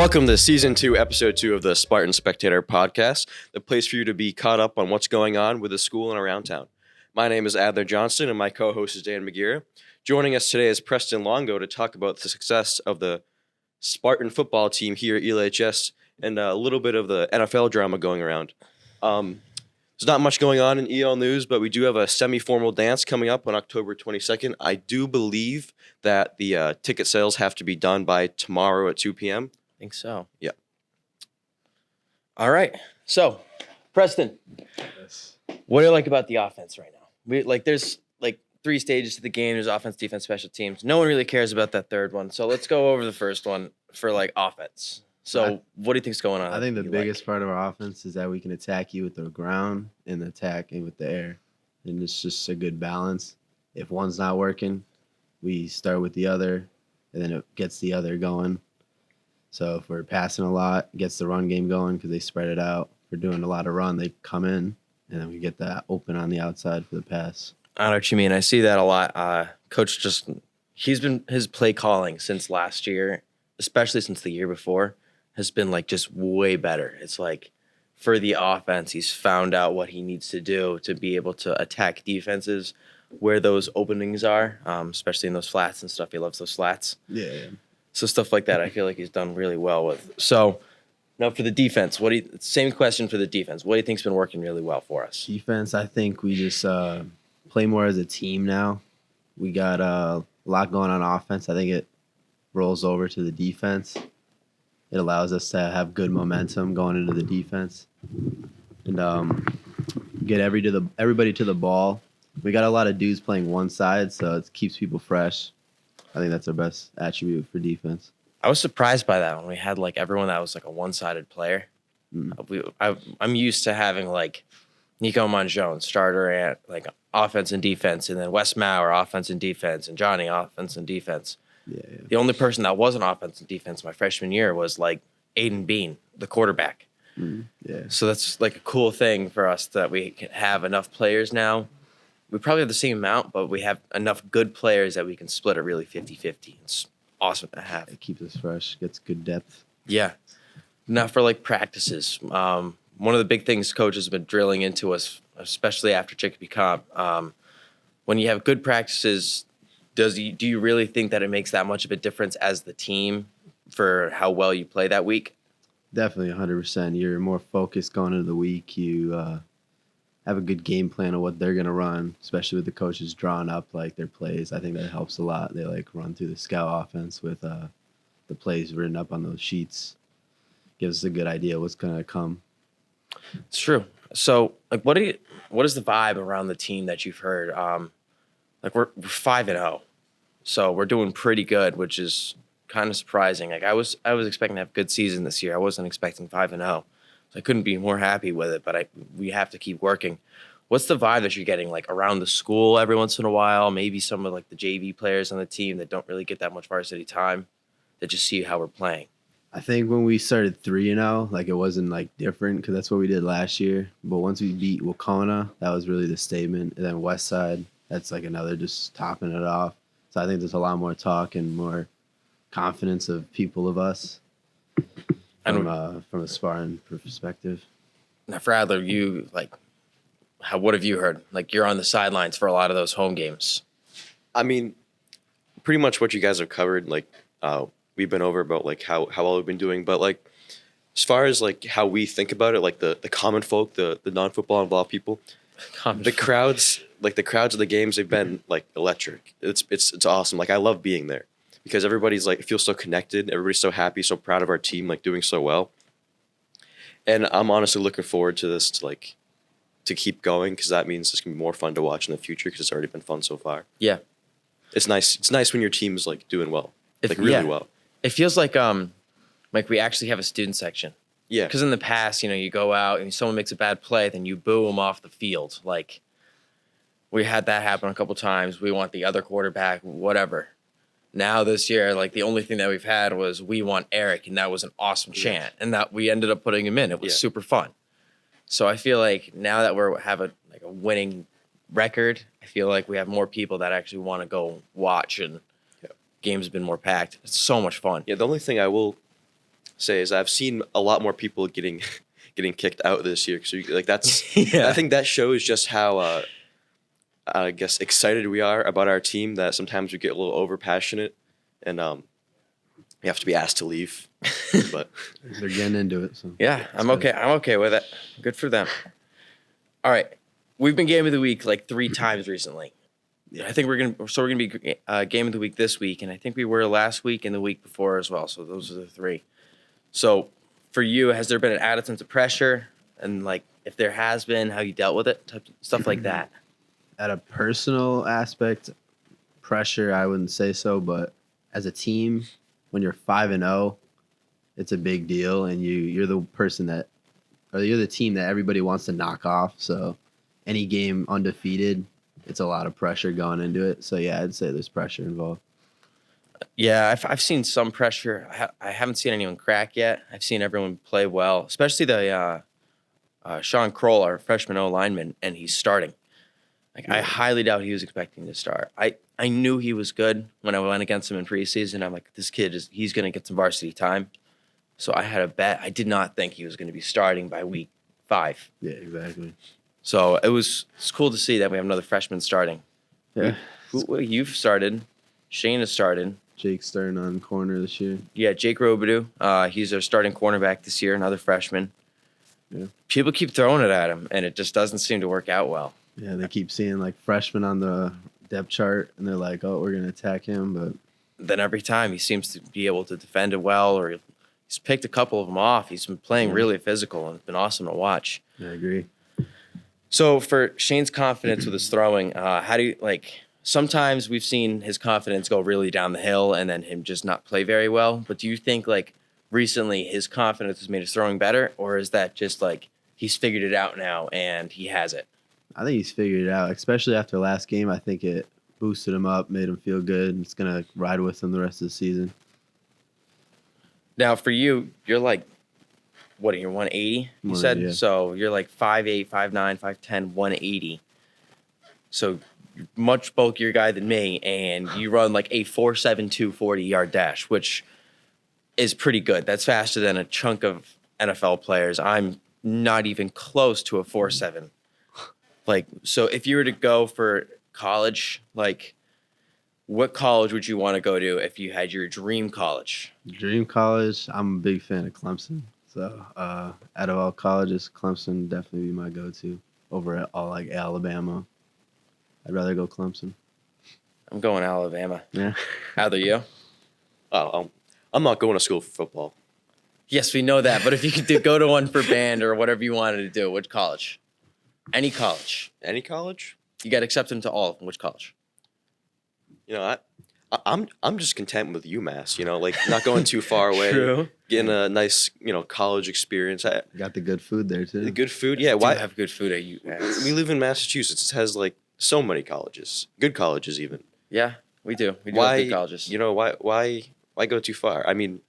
Welcome to Season 2, Episode 2 of the Spartan Spectator podcast, the place for you to be caught up on what's going on with the school and around town. My name is Adler Johnston, and my co-host is Dan McGear. Joining us today is Preston Longo to talk about the success of the Spartan football team here at ELHS and a little bit of the NFL drama going around. There's not much going on in EL news, but we do have a semi-formal dance coming up on October 22nd. I do believe that the ticket sales have to be done by tomorrow at 2 p.m. I think so. Yeah. All right. So, Preston, what do you like about the offense right now? There's three stages to the game. There's offense, defense, special teams. No one really cares about that third one. So let's go over the first one for offense. So what do you think's going on? I think the biggest part of our offense is that we can attack you with the ground and attack and with the air. And it's just a good balance. If one's not working, we start with the other, and then it gets the other going. So if we're passing a lot, it gets the run game going because they spread it out. If we're doing a lot of run, they come in, and then we get that open on the outside for the pass. I know what you mean. I see that a lot. Coach his play calling since last year, especially since the year before, has been just way better. It's for the offense, he's found out what he needs to do to be able to attack defenses where those openings are, especially in those flats and stuff. He loves those flats. Yeah. So stuff like that, I feel like he's done really well with. So now for the defense, same question for the defense. What do you think's been working really well for us? Defense, I think we just play more as a team now. We got a lot going on offense. I think it rolls over to the defense. It allows us to have good momentum going into the defense and get everybody to the ball. We got a lot of dudes playing one side, so it keeps people fresh. I think that's our best attribute for defense. I was surprised by that when we had everyone that was a one-sided player. I'm used to having Nico Monjone, starter at offense and defense, and then Wes Mauer, offense and defense, and Johnny, offense and defense. Yeah. The only person that wasn't offense and defense my freshman year was Aiden Bean, the quarterback. Yeah. So that's a cool thing for us that we can have enough players now. We probably have the same amount, but we have enough good players that we can split it really 50-50. It's awesome to have. It keeps us fresh, gets good depth. Yeah. Now for practices. One of the big things coach has been drilling into us, especially after Chicopee Comp. When you have good practices, do you really think that it makes that much of a difference as the team for how well you play that week? Definitely 100%. You're more focused going into the week. You have a good game plan of what they're going to run, especially with the coaches drawing up their plays. I think that helps a lot. They run through the scout offense with the plays written up on those sheets. Gives us a good idea what's going to come. It's true. So what is the vibe around the team that you've heard? We're 5-0, so we're doing pretty good, which is kind of surprising. I was expecting to have a good season this year. I wasn't expecting 5-0, so I couldn't be more happy with it. But we have to keep working. What's the vibe that you're getting around the school every once in a while? Maybe some of the JV players on the team that don't really get that much varsity time, that just see how we're playing. I think when we started 3-0, it wasn't different because that's what we did last year. But once we beat Wacona, that was really the statement. And then Westside, that's another just topping it off. So I think there's a lot more talk and more confidence of people of us from a Spartan perspective. Now for Adler, you what have you heard? You're on the sidelines for a lot of those home games. I mean, pretty much what you guys have covered. We've been over about how well we've been doing, but as far as how we think about it, the common folk, the non-football involved people, crowds, the crowds of the games, they've been electric. It's awesome. I love being there because everybody's feels so connected. Everybody's so happy, so proud of our team, doing so well. And I'm honestly looking forward to this to keep going because that means it's gonna be more fun to watch in the future because it's already been fun so far. Yeah, it's nice. It's nice when your team is doing well, really well. It feels like we actually have a student section. Yeah. Because in the past, you go out and someone makes a bad play, then you boo them off the field. We had that happen a couple times. We want the other quarterback, whatever. Now this year, the only thing that we've had was we want Eric, and that was an awesome chant, and that we ended up putting him in. It was super fun. So I feel now that we have a winning record, I feel we have more people that actually want to go watch, and games have been more packed. It's so much fun. Yeah, the only thing I will say is I've seen a lot more people getting kicked out this year. So like that's Yeah. I think that shows just how I guess excited we are about our team. That sometimes we get a little over passionate, and we have to be asked to leave. But They're getting into it. So Yeah, I'm okay. I'm okay with it. Good for them. All right, we've been game of the week like 3 times recently. I think we're gonna be game of the week this week, and I think we were last week and the week before as well. So those are the 3. So for you, has there been an added sense of pressure, and like if there has been, how you dealt with it, stuff like that? At a personal aspect, pressure, I wouldn't say so, but as a team, when you're 5-0, it's a big deal, and you're the person that, or you're the team that everybody wants to knock off. So any game undefeated, it's a lot of pressure going into it. So yeah, I'd say there's pressure involved. Yeah, I've seen some pressure. I haven't seen anyone crack yet. I've seen everyone play well, especially the Sean Kroll, our freshman O lineman, and he's starting. Like I highly doubt he was expecting to start. I knew he was good when I went against him in preseason. I'm like, this kid he's going to get some varsity time. So I had a bet. I did not think he was going to be starting by week 5. Yeah, exactly. So it's cool to see that we have another freshman starting. Yeah. You've started. Shane has started. Jake's starting on corner this year. Yeah, Jake Robidoux. He's our starting cornerback this year, another freshman. Yeah. People keep throwing it at him, and it just doesn't seem to work out well. Yeah, they keep seeing like freshmen on the depth chart, and they're like, "Oh, we're gonna attack him," but Then every time he seems to be able to defend it well, or he's picked a couple of them off. He's been playing really physical, and it's been awesome to watch. I agree. So for Shane's confidence with his throwing, how do you like? Sometimes we've seen his confidence go really down the hill, and then him just not play very well. But do you think like recently his confidence has made his throwing better, or is that just like he's figured it out now and he has it? I think he's figured it out, especially after last game. I think it boosted him up, made him feel good, and it's gonna ride with him the rest of the season. Now for you, you're like, what are you, 180? You said? Yeah. So you're like 5'8", 5'9", 5'10", 180. So you're much bulkier guy than me, and you run like a 4.72 40-yard dash, which is pretty good. That's faster than a chunk of NFL players. I'm not even close to a 4.7. Like, so if you were to go for college, like, what college would you want to go to if you had your dream college? Dream college. I'm a big fan of Clemson. So out of all colleges, Clemson would definitely be my go-to over at all like Alabama. I'd rather go Clemson. I'm going Alabama. Yeah. How about you? oh, I'm not going to school for football. Yes, we know that. But if you could go to one for band or whatever you wanted to do, which college? Any college. Any college? You got accepted into all of them. Which college? You know, I'm just content with UMass. You know, like not going too far away. True. Getting a nice college experience. Got the good food there too. The good food. Yeah. Do Why have good food at UMass? we live in Massachusetts? It has like so many colleges, good colleges even. Yeah, we do. We do Why have good colleges. Why go too far? I mean,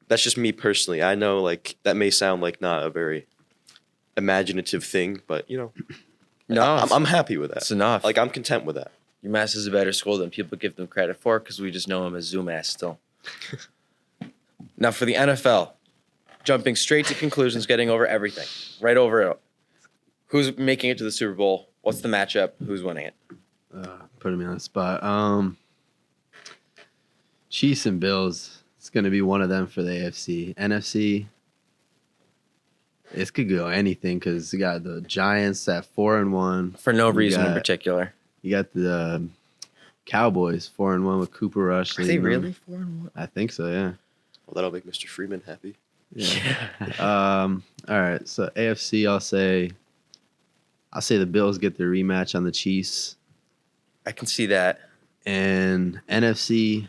that's just me personally. I know like that may sound like not a very imaginative thing, but No, I'm happy with that. it's enough. Like I'm content with that. UMass is a better school than people give them credit for because we just know them as Zoomass still. Now for the NFL, jumping straight to conclusions, getting over everything, right over it. Who's making it to the Super Bowl? What's the matchup? Who's winning it? Putting me on the spot. Chiefs and Bills. It's gonna be one of them for the AFC. NFC. It could go anything because you got the Giants at 4-1. For no You reason in got- particular. You got the Cowboys 4-1 with Cooper Rush. Are they leading them. really 4-1? I think so. Yeah. Well, that'll make Mr. Freeman happy. Yeah. All right. So AFC, I'll say the Bills get the rematch on the Chiefs, I can see that. and NFC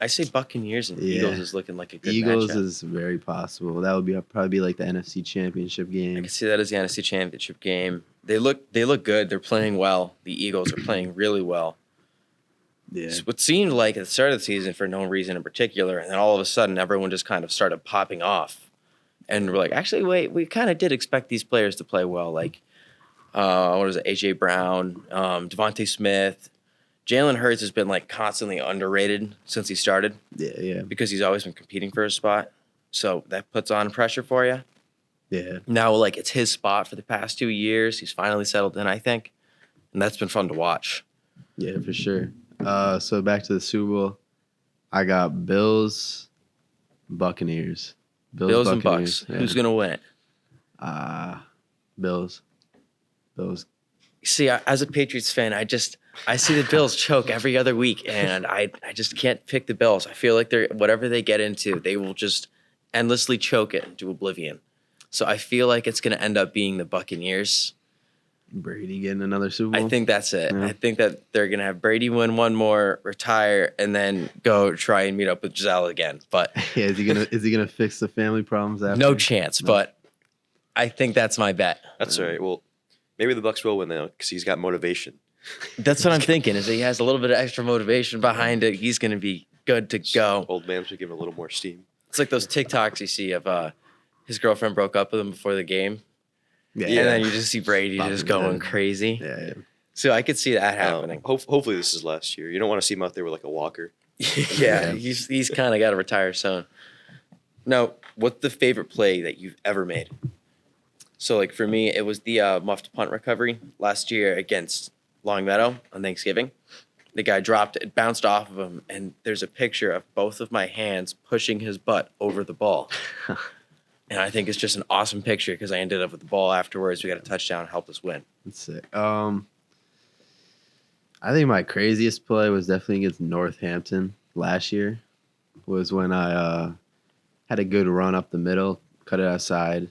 I say Buccaneers and Yeah. Eagles is looking like a good Eagles matchup. is very possible. That would probably be like the NFC Championship I game. can see that as the NFC Championship game. They look good. They're playing well. The Eagles are playing really well. Yeah. It's what seemed like at the start of the season for no reason in particular, and then all of a sudden everyone just kind of started popping off. And we're like, actually, wait, we kind of did expect these players to play well. Like, what is it, A.J. Brown, Devontae Smith. Jalen Hurts has been like constantly underrated since he started Yeah. because he's always been competing for a spot. So that puts on pressure for you. Yeah. Now, like, it's his spot for the past 2 years. He's finally settled in, I think. And that's been fun to watch. Yeah, for sure. So back to the Super Bowl. I got Bills, Buccaneers. Bills and Buccaneers. Bucks. Who's going to win it? Bills. Bills. See, as a Patriots fan, I see the Bills choke every other week, and I just can't pick the Bills. I feel like whatever they get into, they will just endlessly choke it into oblivion. So I feel like it's going to end up being the Buccaneers. Brady getting another Super Bowl. I think that's it. Yeah. I think that they're going to have Brady win one more, retire, and then go try and meet up with Giselle again. But Yeah, is he gonna fix the family problems after? no chance. But I think that's my bet. That's all right. Well, maybe the Bucks will win though, because he's got motivation. That's what I'm thinking. Is that he has a little bit of extra motivation behind it. He's going to be good to go. Old man should give him a little more steam. It's like those TikToks you see of his girlfriend broke up with him before the game, Yeah. and then you just see Brady just going Yeah. crazy. Yeah. So I could see that happening. Hopefully this is last year. You don't want to see him out there with like a walker. Yeah, he's kind of got to retire soon. Now, what's the favorite play that you've ever made? So, like for me, it was the muffed punt recovery last year against Longmeadow on Thanksgiving. The guy dropped it, bounced off of him, and there's a picture of both of my hands pushing his butt over the ball. And I think it's just an awesome picture because I ended up with the ball afterwards. We got a touchdown, helped us win. That's sick. I think my craziest play was definitely against Northampton last year. Was when I had a good run up the middle, cut it outside.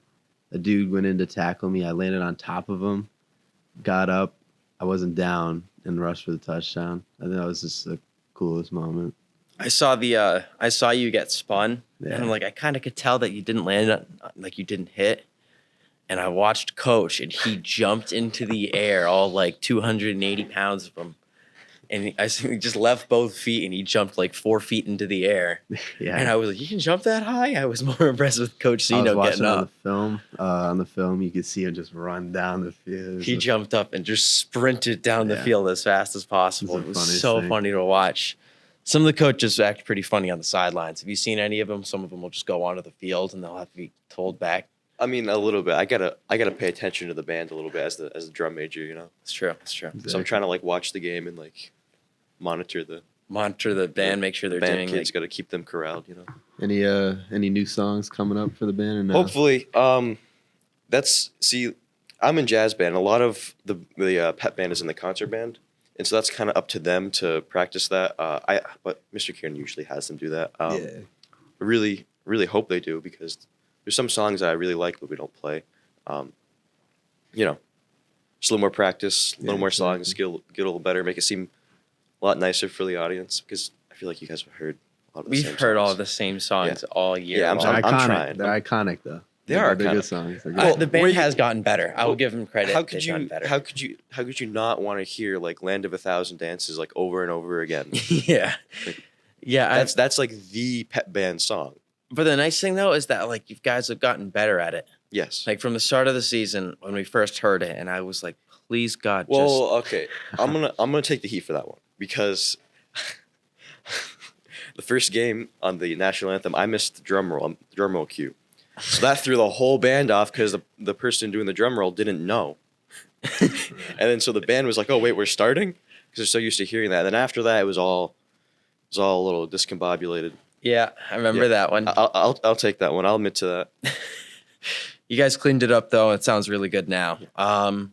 A dude went in to tackle me. I landed on top of him, got up. I wasn't down and rushed for the touchdown. I think that was just the coolest moment. I saw you get spun, Yeah. and I'm like, I kind of could tell that you didn't land, like you didn't hit. And I watched Coach, and he jumped into the air, all like 280 pounds of him. And he just left both feet, and he jumped like 4 feet into the air. Yeah. And I was like, you can jump that high? I was more impressed with Coach I was Zeno watching getting on up. the film. On the film, you could see him just run down the field. He jumped up and just sprinted down the Yeah. field as fast as possible. It's It the was funniest so thing. funny to watch. Some of the coaches act pretty funny on the sidelines. Have you seen any of them? Some of them will just go onto the field and they'll have to be told back. I mean, a little bit. I gotta pay attention to the band a little bit as the drum major, you know. It's true. It's true. So I'm trying to like watch the game and like monitor the Monitor the band, make sure they're band doing kids. like, Got to keep them corralled, you know. Any new songs coming up for the band? Or no? Hopefully, I'm in jazz band. A lot of the pep band is in the concert band, and so that's kind of up to them to practice that. But Mr. Kieran usually has them do that. Yeah. I really hope they do because there's some songs that I really like but we don't play. You know, just a little more practice, a little Yeah, more exactly. songs, get a little better, make it seem a lot nicer for the audience because I feel like you guys have heard a lot of the same we've heard all songs. the same songs all year. Yeah, I'm long. They're I'm iconic. trying. They're iconic though. They are They're iconic. good songs. They're good. Well, The where band you- has gotten better. I will give them credit. How They've could gotten you? better. How could you not want to hear like "Land of a Thousand Dances" like over and over again? Yeah. Yeah. That's like the pep band song. But the nice thing though is that like you guys have gotten better at it. Yes. Like from the start of the season when we first heard it, and I was like, please God, Well, okay. I'm gonna take the heat for that one because the first game on the national anthem, I missed the drum roll cue, so that threw the whole band off because the person doing the drum roll didn't know, and then so the band was like, "Oh wait, we're starting," because they're so used to hearing that. And then after that, it was all a little discombobulated. yeah, I remember Yeah. that one. I'll take that one. I'll admit to that. You guys cleaned it up though. It sounds really good now. I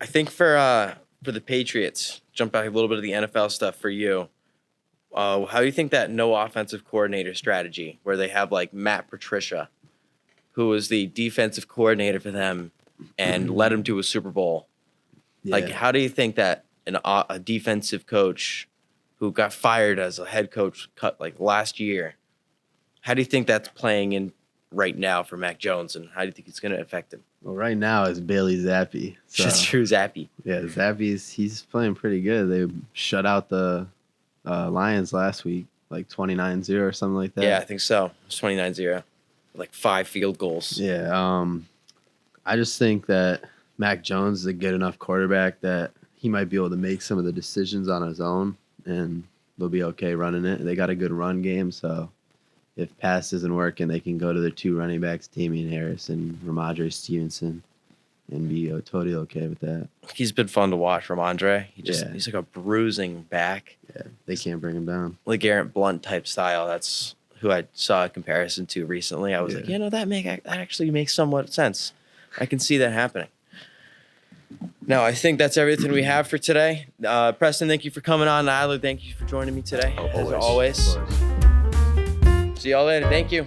think for the Patriots, jump back a little bit of the NFL stuff for you. How do you think that no offensive coordinator strategy, where they have like Matt Patricia, who was the defensive coordinator for them and led them to a Super Bowl? Yeah. Like, how do you think that a defensive coach who got fired as a head coach cut like last year, how do you think that's playing in right now for Mac Jones, and how do you think it's going to affect him? Well, right now it's Bailey Zappi. So, That's true, Zappy. yeah, he's playing pretty good. They shut out the Lions last week, like 29-0 or something like that. Yeah, I think so. It's 29-0. Like 5 field goals. Yeah. I just think that Mac Jones is a good enough quarterback that he might be able to make some of the decisions on his own, and they'll be okay running it. They got a good run game, so if pass isn't working, they can go to their 2 running backs, Damian Harris and Ramondre Stevenson, and be totally okay with that. He's been fun to watch, Ramondre. Yeah. He's like a bruising back, Yeah, they can't bring him down. LeGarrette Blunt type style. That's who I saw a comparison to recently. I was like, Yeah. that actually makes somewhat sense. I can see that happening. Now, I think that's everything we have for today. Preston, thank you for coming on. Nyler, thank you for joining me today. Oh, as always. always. See y'all later. Thank you.